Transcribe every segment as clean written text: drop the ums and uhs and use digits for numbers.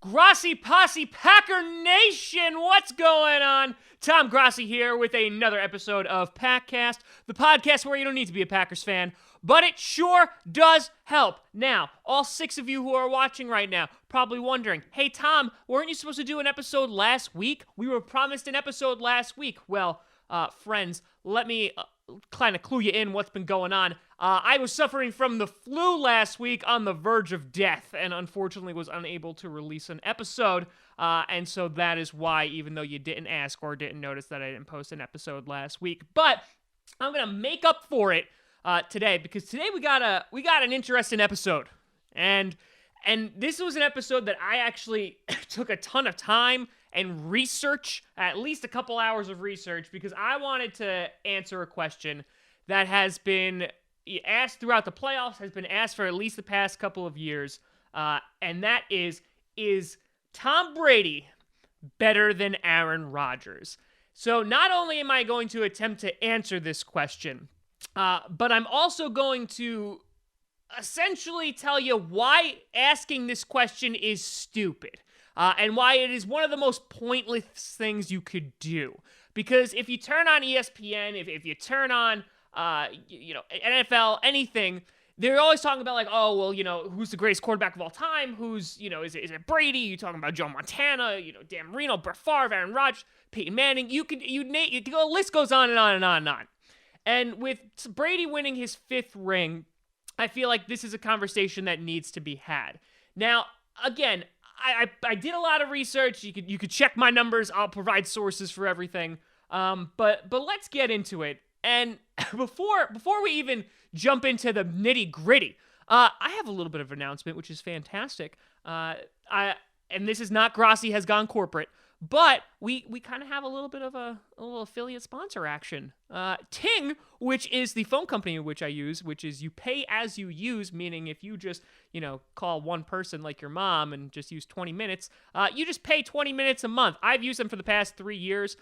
Grossi Posse Packer Nation, what's going on? Tom Grossi here with another episode of Packcast, the podcast where you don't need to be a Packers fan, but it sure does help. Now, all 6 of you who are watching right now probably wondering, hey Tom, weren't you supposed to do an episode last week? We were promised an episode last week. Well, friends, let me kind of clue you in what's been going on. I was suffering from the flu last week on the verge of death and unfortunately was unable to release an episode. And so that is why, even though you didn't ask or didn't notice that I didn't post an episode last week. But I'm going to make up for it today because today we got an interesting episode. And this was an episode that I actually took a ton of time and research, at least a couple hours of research, because I wanted to answer a question that has been asked throughout the playoffs, has been asked for at least the past couple of years, and that is Tom Brady better than Aaron Rodgers? So not only am I going to attempt to answer this question, but I'm also going to essentially tell you why asking this question is stupid. And why it is one of the most pointless things you could do. Because if you turn on ESPN, if you turn on, NFL, anything, they're always talking about like, oh, well, who's the greatest quarterback of all time? Who's, is it Brady? You're talking about Joe Montana, Dan Marino, Brett Favre, Aaron Rodgers, Peyton Manning. The list goes on and on and on and on. And with Brady winning his 5th ring, I feel like this is a conversation that needs to be had. Now, again, I did a lot of research. You could check my numbers. I'll provide sources for everything. But let's get into it. And before we even jump into the nitty gritty, I have a little bit of an announcement, which is fantastic. And this is not Grossi has gone corporate, but we kind of have a little bit of a little affiliate sponsor action. Ting, which is the phone company which I use, which is you pay as you use, meaning if you just, call one person like your mom and just use 20 minutes, you just pay 20 minutes a month. I've used them for the past 3 years,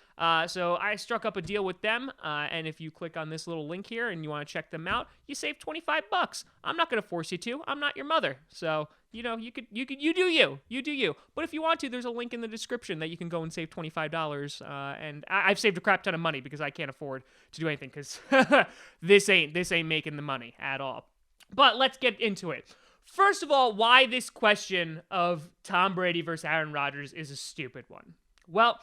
so I struck up a deal with them, and if you click on this little link here and you want to check them out, you save $25. I'm not going to force you to. I'm not your mother, so you do you. But if you want to, there's a link in the description that you can go and save $25. And I've saved a crap ton of money because I can't afford to do anything because this ain't making the money at all. But let's get into it. First of all, why this question of Tom Brady versus Aaron Rodgers is a stupid one. Well,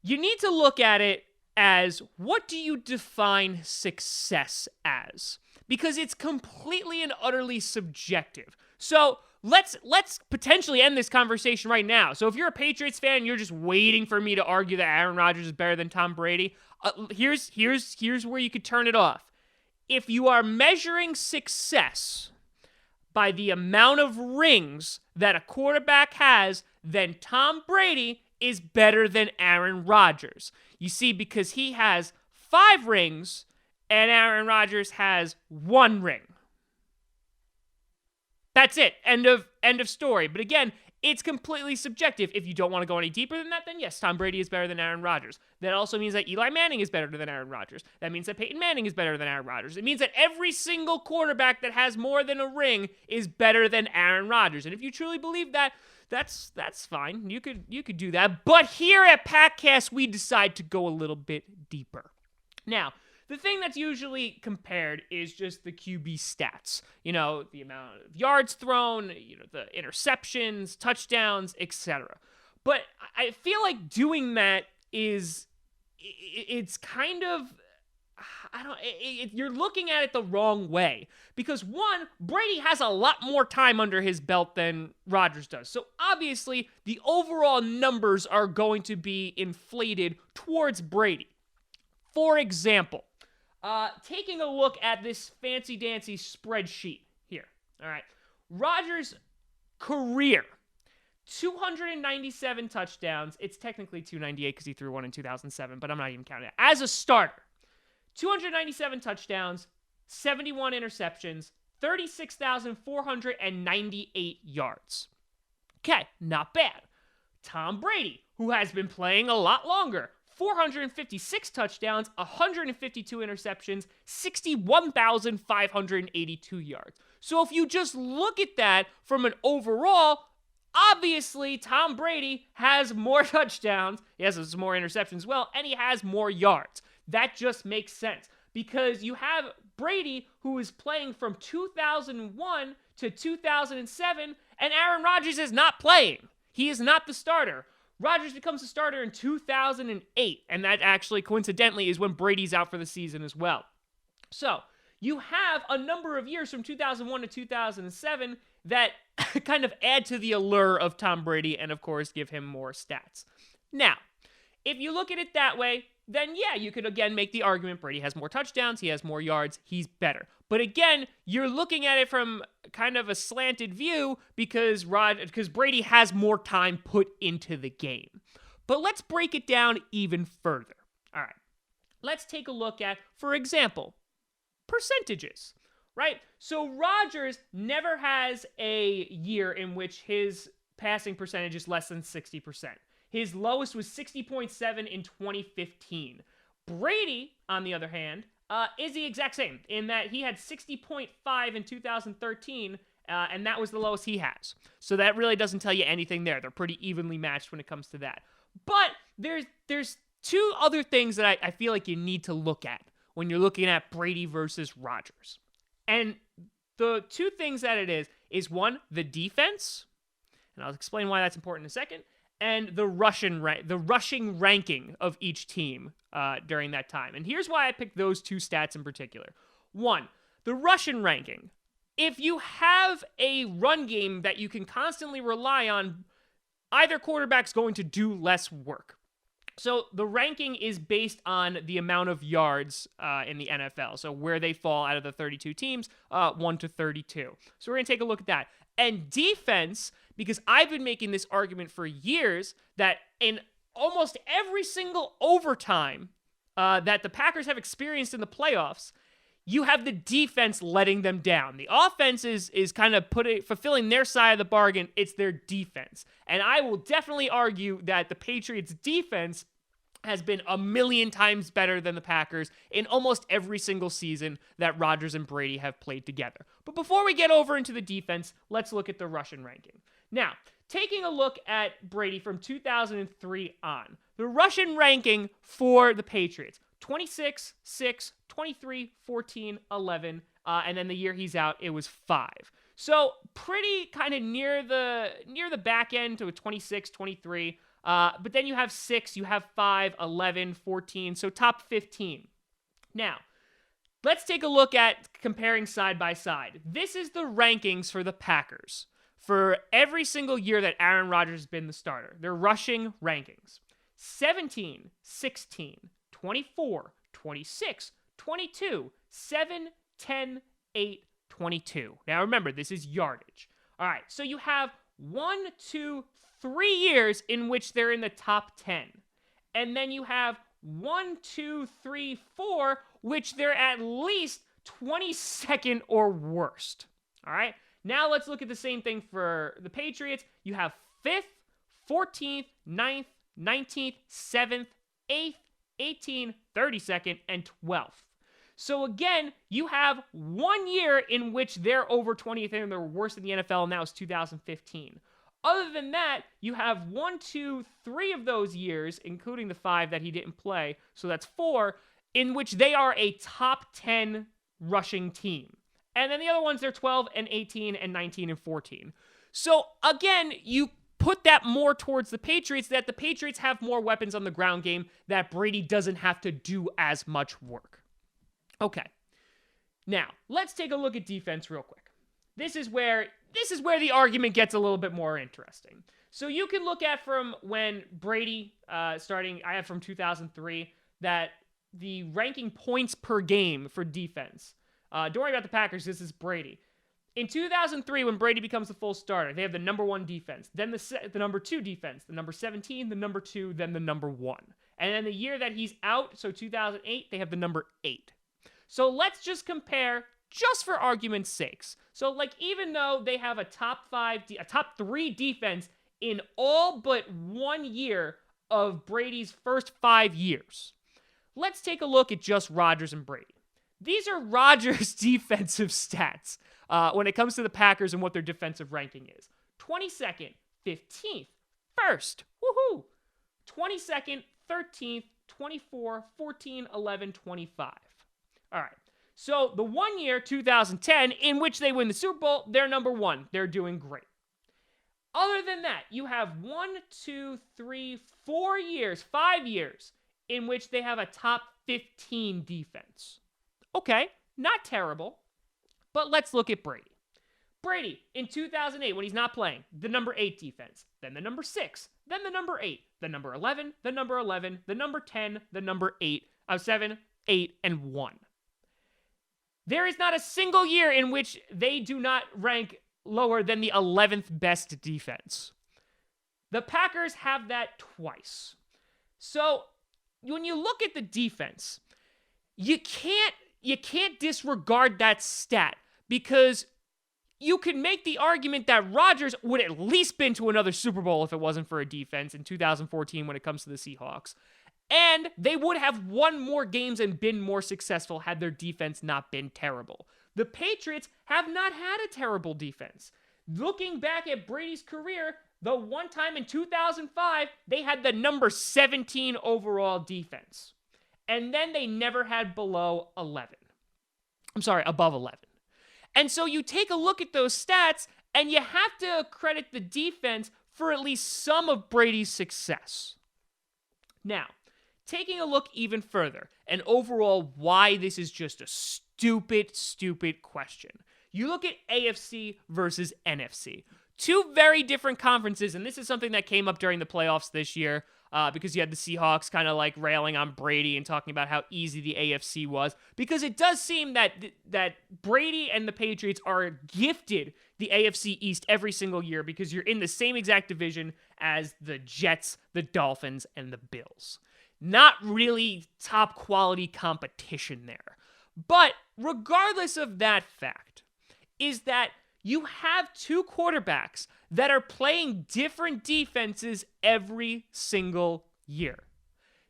you need to look at it as, what do you define success as? Because it's completely and utterly subjective. So let's potentially end this conversation right now. So if you're a Patriots fan and you're just waiting for me to argue that Aaron Rodgers is better than Tom Brady, here's where you could turn it off. If you are measuring success by the amount of rings that a quarterback has, then Tom Brady is better than Aaron Rodgers. You see, because he has 5 rings and Aaron Rodgers has 1 ring. That's it. End of story. But again, it's completely subjective. If you don't want to go any deeper than that, then yes, Tom Brady is better than Aaron Rodgers. That also means that Eli Manning is better than Aaron Rodgers. That means that Peyton Manning is better than Aaron Rodgers. It means that every single quarterback that has more than a ring is better than Aaron Rodgers. And if you truly believe that, that's fine. You could do that. But here at Packcast, we decide to go a little bit deeper. Now, the thing that's usually compared is just the QB stats. The amount of yards thrown, the interceptions, touchdowns, etc. But I feel like doing that it's kind of, you're looking at it the wrong way. Because one, Brady has a lot more time under his belt than Rodgers does. So obviously, the overall numbers are going to be inflated towards Brady. For example, taking a look at this fancy-dancy spreadsheet here. All right. Rodgers' career, 297 touchdowns. It's technically 298 because he threw one in 2007, but I'm not even counting it. As a starter, 297 touchdowns, 71 interceptions, 36,498 yards. Okay, not bad. Tom Brady, who has been playing a lot longer, 456 touchdowns, 152 interceptions, 61,582 yards. So if you just look at that from an overall, Obviously, Tom Brady has more touchdowns. He has more interceptions as well, and he has more yards. That just makes sense because you have Brady, who is playing from 2001 to 2007, and Aaron Rodgers is not playing. He is not the starter. Rodgers becomes the starter in 2008, and that actually, coincidentally, is when Brady's out for the season as well. So, you have a number of years from 2001 to 2007 that kind of add to the allure of Tom Brady and, of course, give him more stats. Now, if you look at it that way, then yeah, you could again make the argument Brady has more touchdowns, he has more yards, he's better. But again, you're looking at it from kind of a slanted view because Brady has more time put into the game. But let's break it down even further. All right, let's take a look at, for example, percentages, right? So Rodgers never has a year in which his passing percentage is less than 60%. His lowest was 60.7 in 2015. Brady, on the other hand, is the exact same in that he had 60.5 in 2013, and that was the lowest he has. So that really doesn't tell you anything there. They're pretty evenly matched when it comes to that. But there's two other things that I feel like you need to look at when you're looking at Brady versus Rodgers. And the two things that it is one, the defense, and I'll explain why that's important in a second, and the rushing ranking of each team during that time. And here's why I picked those two stats in particular. One, the rushing ranking. If you have a run game that you can constantly rely on, either quarterback's going to do less work. So the ranking is based on the amount of yards in the NFL. So where they fall out of the 32 teams, 1 to 32. So we're going to take a look at that. And defense, because I've been making this argument for years that in almost every single overtime that the Packers have experienced in the playoffs, you have the defense letting them down. The offense is kind of fulfilling their side of the bargain. It's their defense. And I will definitely argue that the Patriots' defense has been a million times better than the Packers in almost every single season that Rodgers and Brady have played together. But before we get over into the defense, let's look at the rushing ranking. Now, taking a look at Brady from 2003 on, the rushing ranking for the Patriots, 26, 6, 23, 14, 11, and then the year he's out, it was 5. So pretty kind of near the back end to a 26, 23. But then you have 6, you have 5, 11, 14, so top 15. Now, let's take a look at comparing side by side. This is the rankings for the Packers for every single year that Aaron Rodgers has been the starter. Their rushing rankings. 17, 16, 24, 26, 22, 7, 10, 8, 22. Now remember, this is yardage. All right, so you have 1, 2, 3 years in which they're in the top 10. And then you have 1, 2, 3, 4, which they're at least 22nd or worst. All right, now let's look at the same thing for the Patriots. You have 5th, 14th, 9th, 19th, 7th, 8th, 18th, 32nd, and 12th. So again, you have 1 year in which they're over 20th and they're worse than the NFL, and that was 2015. Other than that, you have 1, 2, 3 of those years, including the 5 that he didn't play, so that's 4, in which they are a top 10 rushing team. And then the other ones, they're 12 and 18 and 19 and 14. So again, you put that more towards the Patriots, that the Patriots have more weapons on the ground game, that Brady doesn't have to do as much work. Okay. Now, let's take a look at defense real quick. This is where the argument gets a little bit more interesting. So you can look at from when Brady starting, I have from 2003, that the ranking points per game for defense. Don't worry about the Packers, this is Brady. In 2003, when Brady becomes the full starter, they have the number 1 defense, then the number 2 defense, the number 17, the number 2, then the number 1. And then the year that he's out, so 2008, they have the number 8. So let's just compare, just for argument's sakes. So like even though they have a top 3 defense in all but 1 year of Brady's first 5 years, let's take a look at just Rodgers and Brady. These are Rodgers' defensive stats when it comes to the Packers and what their defensive ranking is. 22nd, 15th. First, woohoo! 22nd, 13th, 24, 14, 11, 25. All right. So the 1 year, 2010, in which they win the Super Bowl, they're number 1. They're doing great. Other than that, you have 5 years in which they have a top 15 defense. Okay, not terrible. But let's look at Brady. Brady, in 2008, when he's not playing, the number 8 defense, then the number 6, then the number 8, the number 11, the number 11, the number 10, the number 7, 8, and 1. There is not a single year in which they do not rank lower than the 11th best defense. The Packers have that twice. So, when you look at the defense, you can't disregard that stat, because you can make the argument that Rodgers would at least been to another Super Bowl if it wasn't for a defense in 2014 when it comes to the Seahawks. And they would have won more games and been more successful had their defense not been terrible. The Patriots have not had a terrible defense. Looking back at Brady's career, the one time in 2005, they had the number 17 overall defense. And then they never had above 11. And so you take a look at those stats, and you have to credit the defense for at least some of Brady's success. Now, taking a look even further, and overall why this is just a stupid question. You look at AFC versus NFC. Two very different conferences, and this is something that came up during the playoffs this year, because you had the Seahawks kind of like railing on Brady and talking about how easy the AFC was, because it does seem that Brady and the Patriots are gifted the AFC East every single year because you're in the same exact division as the Jets, the Dolphins, and the Bills. Not really top quality competition there. But regardless of that fact, is that you have two quarterbacks that are playing different defenses every single year.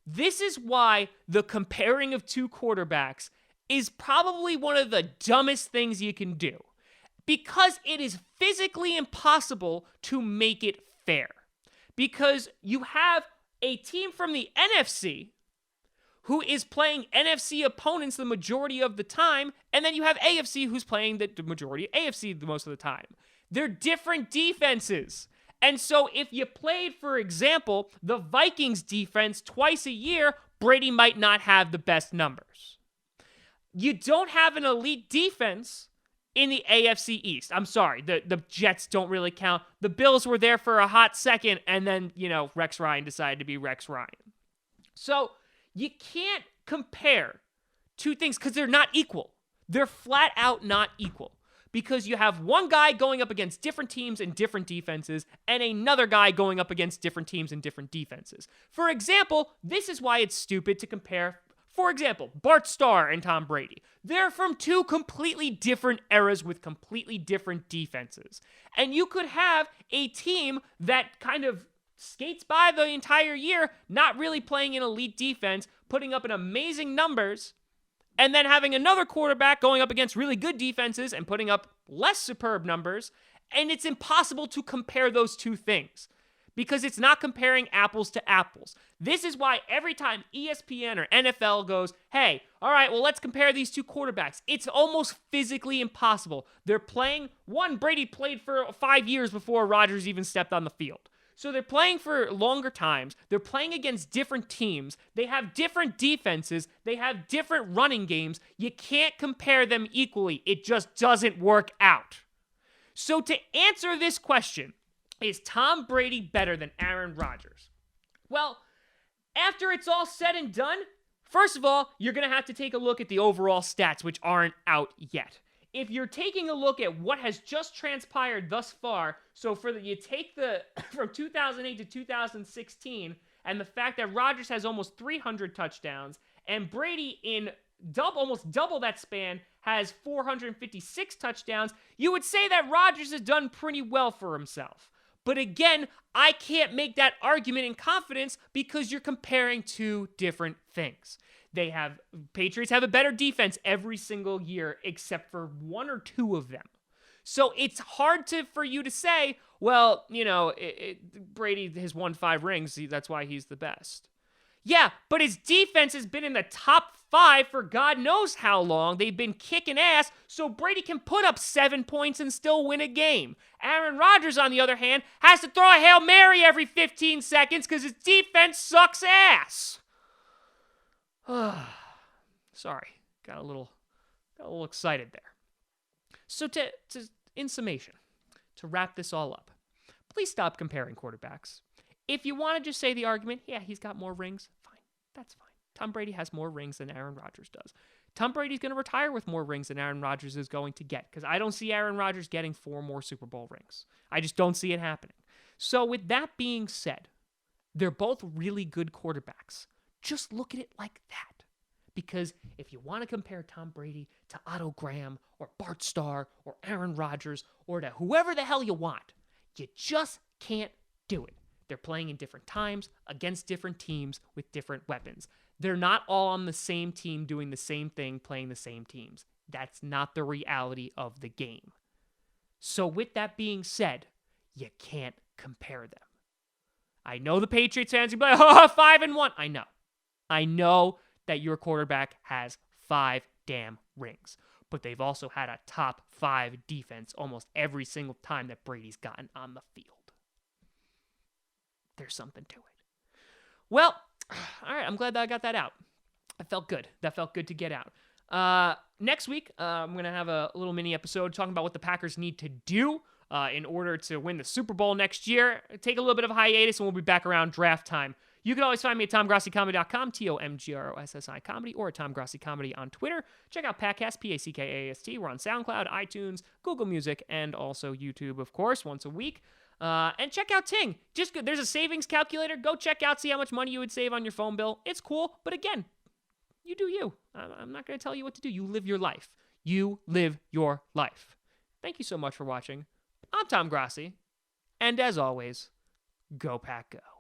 This is why the comparing of two quarterbacks is probably one of the dumbest things you can do, because it is physically impossible to make it fair. Because you have a team from the NFC who is playing NFC opponents the majority of the time, and then you have AFC who's playing the majority of AFC the most of the time. They're different defenses. And so if you played, for example, the Vikings defense twice a year, Brady might not have the best numbers. You don't have an elite defense in the AFC East. I'm sorry, the Jets don't really count. The Bills were there for a hot second, and then, Rex Ryan decided to be Rex Ryan. So you can't compare two things because they're not equal. They're flat out not equal. Because you have one guy going up against different teams and different defenses, and another guy going up against different teams and different defenses. For example, this is why it's stupid to compare, for example, Bart Starr and Tom Brady. They're from two completely different eras with completely different defenses. And you could have a team that kind of skates by the entire year, not really playing an elite defense, putting up an amazing numbers, and then having another quarterback going up against really good defenses and putting up less superb numbers, and it's impossible to compare those two things because it's not comparing apples to apples. This is why every time ESPN or NFL goes, hey, all right, well, let's compare these two quarterbacks, it's almost physically impossible. They're playing, Brady played for 5 years before Rodgers even stepped on the field. So they're playing for longer times. They're playing against different teams. They have different defenses. They have different running games. You can't compare them equally. It just doesn't work out. So to answer this question, is Tom Brady better than Aaron Rodgers? Well, after it's all said and done, first of all, you're going to have to take a look at the overall stats, which aren't out yet. If you're taking a look at what has just transpired thus far, so you take from 2008 to 2016, and the fact that Rodgers has almost 300 touchdowns, and Brady in almost double that span has 456 touchdowns, you would say that Rodgers has done pretty well for himself. But again, I can't make that argument in confidence because you're comparing two different things. Patriots have a better defense every single year except for one or two of them. So it's hard for you to say, well, Brady has won 5 rings. That's why he's the best. Yeah, but his defense has been in the top 5 for God knows how long. They've been kicking ass, so Brady can put up 7 points and still win a game. Aaron Rodgers, on the other hand, has to throw a Hail Mary every 15 seconds because his defense sucks ass. Sorry, got a little excited there. So in summation, to wrap this all up, please stop comparing quarterbacks. If you want to just say the argument, yeah, he's got more rings, fine. That's fine. Tom Brady has more rings than Aaron Rodgers does. Tom Brady's going to retire with more rings than Aaron Rodgers is going to get because I don't see Aaron Rodgers getting 4 more Super Bowl rings. I just don't see it happening. So with that being said, they're both really good quarterbacks. Just look at it like that. Because if you want to compare Tom Brady to Otto Graham or Bart Starr or Aaron Rodgers or to whoever the hell you want, you just can't do it. They're playing in different times, against different teams, with different weapons. They're not all on the same team doing the same thing, playing the same teams. That's not the reality of the game. So with that being said, you can't compare them. I know the Patriots fans will be like, 5-1. I know that your quarterback has 5 damn rings. But they've also had a top 5 defense almost every single time that Brady's gotten on the field. There's something to it. Well, all right, I'm glad that I got that out. That felt good. That felt good to get out. Next week, I'm going to have a little mini episode talking about what the Packers need to do in order to win the Super Bowl next year. Take a little bit of a hiatus, and we'll be back around draft time. You can always find me at TomGrossiComedy.com, TomGrossi Comedy, or at Tom Grossi Comedy on Twitter. Check out Packcast, P-A-C-K-A-S-T. We're on SoundCloud, iTunes, Google Music, and also YouTube, of course, once a week. And check out Ting. There's a savings calculator. Go check out, see how much money you would save on your phone bill. It's cool, but again, you do you. I'm not going to tell you what to do. You live your life. You live your life. Thank you so much for watching. I'm Tom Grossi, and as always, go Pack Go.